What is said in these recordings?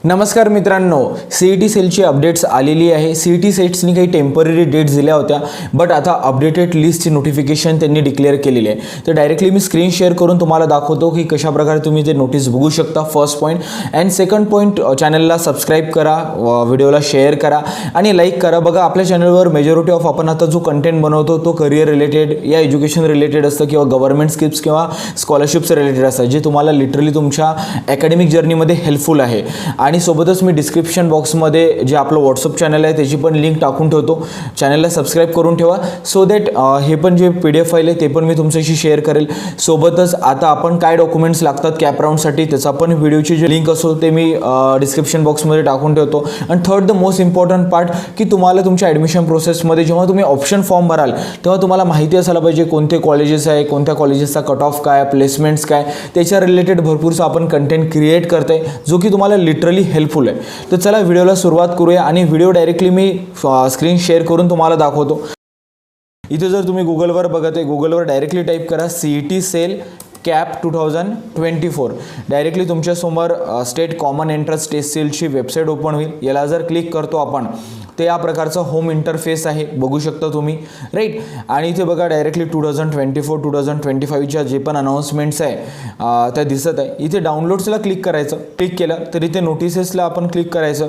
नमस्कार मित्रांनो, CET सेलची अपडेट्स आलेली आहे। CET सेट्सनी काही टेम्पररी डेट्स दिल्या होत्या, बट आता अपडेटेड लिस्टची नोटिफिकेशन त्यांनी डिक्लेअर केलेली आहे। तर डायरेक्टली मी स्क्रीन शेअर करून तुम्हाला दाखवतो की कशा प्रकारे तुम्ही ते नोटीस बघू शकता। First point and second point, चॅनलला सबस्क्राइब करा, व्हिडिओला शेअर करा आणि लाईक करा। बघा, आपल्या चॅनलवर मेजॉरिटी ऑफ आपण आता जो कंटेंट बनवतो तो करियर रिलेटेड या एज्युकेशन रिलेटेड असतं किंवा गव्हर्नमेंट स्किप्स किंवा स्कॉलरशिप्स रिलेटेड असतं, जे तुम्हाला लिटरली तुमच्या अकॅडमिक जर्नीमध्ये हेल्पफुल आहे। आणि सोबतच मी डिस्क्रिप्शन बॉक्समध्ये जे आपलं व्हॉट्सअप चॅनल आहे त्याची पण लिंक टाकून ठेवतो। चॅनलला सबस्क्राइब करून ठेवा सो दॅट हे पण जे PDF फाईल आहे ते पण मी तुमच्याशी शेअर करेल। सोबतच आता आपण काय डॉक्युमेंट्स लागतात कॅप राउंडसाठी त्याचा पण व्हिडिओची जी लिंक असेल ते मी डिस्क्रिप्शन बॉक्समध्ये टाकून ठेवतो। आणि third, the most important part, की तुम्हाला तुमच्या ॲडमिशन प्रोसेसमध्ये जेव्हा तुम्ही ऑप्शन फॉर्म भराल तेव्हा तुम्हाला माहिती असायला पाहिजे कोणते कॉलेजेस आहे, कोणत्या कॉलेजेसचा कट ऑफ काय, प्लेसमेंट्स काय, त्याच्या रिलेटेड भरपूरसा आपण कंटेंट क्रिएट करतोय जो की तुम्हाला लिटरली हेल्पफुल आहे। तर चला व्हिडिओला सुरुवात करूया आणि व्हिडिओ डायरेक्टली मी स्क्रीन शेअर करून तुम्हाला दाखवतो। इथे जर तुम्ही गुगलवर बघत आहे, गुगलवर डायरेक्टली टाईप करा CET सेल कॅप 2024, डायरेक्टली तुमच्यासमोर स्टेट कॉमन एंट्रन्स टेस्ट सेलची वेबसाईट ओपन होईल। याला जर क्लिक करतो आपण ते या प्रकारचा होम इंटरफेस आहे, बघू शकता तुम्ही, राईट। आणि इथे बघा डायरेक्टली 2024-2025च्या जे पण अनाउन्समेंट्स आहे त्या दिसत आहे। इथे डाउनलोड्सला क्लिक करायचं, क्लिक केलं तर इथे नोटिसेसला आपण क्लिक करायचं,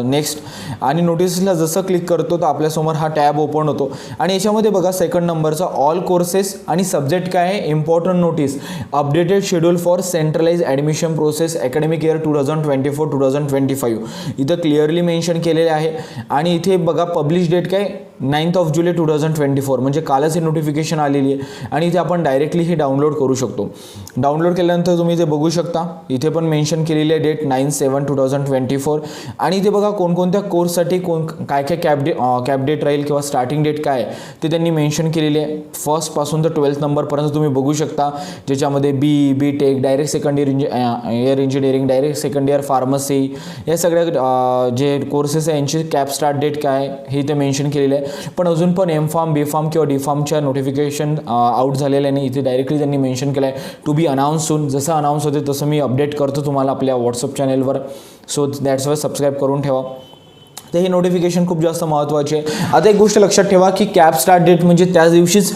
नेक्स्ट। आणि नोटिसेसला जसं क्लिक करतो तर आपल्यासमोर हा टॅब ओपन होतो आणि याच्यामध्ये बघा सेकंड नंबरचा ऑल कोर्सेस आणि सब्जेक्ट काय आहे, important notice, updated schedule for centralise admission process academic year 2024-2025 इथं क्लिअरली मेन्शन केलेले आहे। आणि इथे बघा पब्लिश डेट काय 9 जुलै 2024, म्हणजे कालच ही नोटिफिकेशन आलेली आहे। आणि इथे आपण डायरेक्टली हे डाउनलोड करू शकतो। डाउनलोड केल्यानंतर तुम्ही इथे बघू शकता, इथे पण मेन्शन केलेली आहे डेट 9/7/2024। आणि इथे बघा कोणकोणत्या कोर्ससाठी काय कॅप डेट राहील किंवा स्टार्टिंग डेट काय ते त्यांनी मेन्शन केलेली आहे। फर्स्टपासून तर 12th नंबरपर्यंत तुम्ही बघू शकता, ज्याच्यामध्ये BTech, direct second year engineering, direct second year pharmacy, या सगळ्या जे कोर्सेस आहे यांची कॅप स्टार्ट डेट काय हे इथे मेन्शन केलेलं आहे। पण अजून पण M.Pharm, B.Pharm किंवा D.Pharmच्या नोटिफिकेशन आउट झालेलं नाही। इथे डायरेक्टली त्यांनी मेन्शन केलं आहे टू बी अनाउन्स सून। जसं अनाउन्स होते तसं मी अपडेट करतो तुम्हाला आपल्या व्हॉट्सअप चॅनलवर, सो दॅट्स वाय सबस्क्राईब करून ठेवा। तर ही नोटिफिकेशन खूप जास्त महत्त्वाची आहे। आता एक गोष्ट लक्षात ठेवा की कॅप स्टार्ट डेट म्हणजे त्याच दिवशीच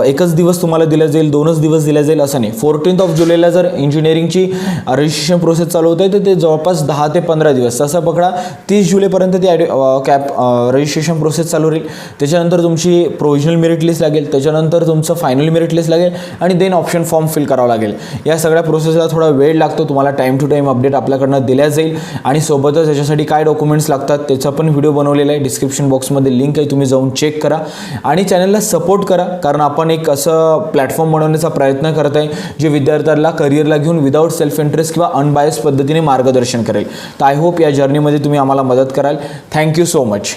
एकच दिवस तुम्हाला दिला जाईल, 2च दिवस दिला जाईल असं नाही। 14 जुलैला जर इंजिनिअरिंगची रजिस्ट्रेशन प्रोसेस चालू होत आहे तर ते जवळपास 10 ते 15 दिवस, तसं पकडा 30 जुलैपर्यंत ती कॅप रजिस्ट्रेशन प्रोसेस चालू राहील। त्याच्यानंतर तुमची प्रोव्हिजनल मेरिट लिस्ट लागेल, त्याच्यानंतर तुमचं फायनल मेरिट लिस्ट लागेल आणि देन ऑप्शन फॉर्म फिल करावं लागेल। या सगळ्या प्रोसेसला थोडा वेळ लागतो, तुम्हाला टाईम टू टाईम अपडेट आपल्याकडनं दिल्या जाईल। आणि सोबतच याच्यासाठी काय डॉक्युमेंट्स लागतात त्याचा पण व्हिडिओ बनवलेला आहे, डिस्क्रिप्शन बॉक्समध्ये लिंक आहे, तुम्ही जाऊन चेक करा आणि चॅनलला सपोर्ट करा, कारण आपण एक असं प्लॅटफॉर्म बनवण्याचा प्रयत्न करत आहे जे विद्यार्थ्यांना करिअरला घेऊन विदाऊट सेल्फ इंटरेस्ट किंवा अनबायस पद्धतीने मार्गदर्शन करेल। तर आय होप या जर्नीमध्ये तुम्ही आम्हाला मदत कराल। Thank you so much.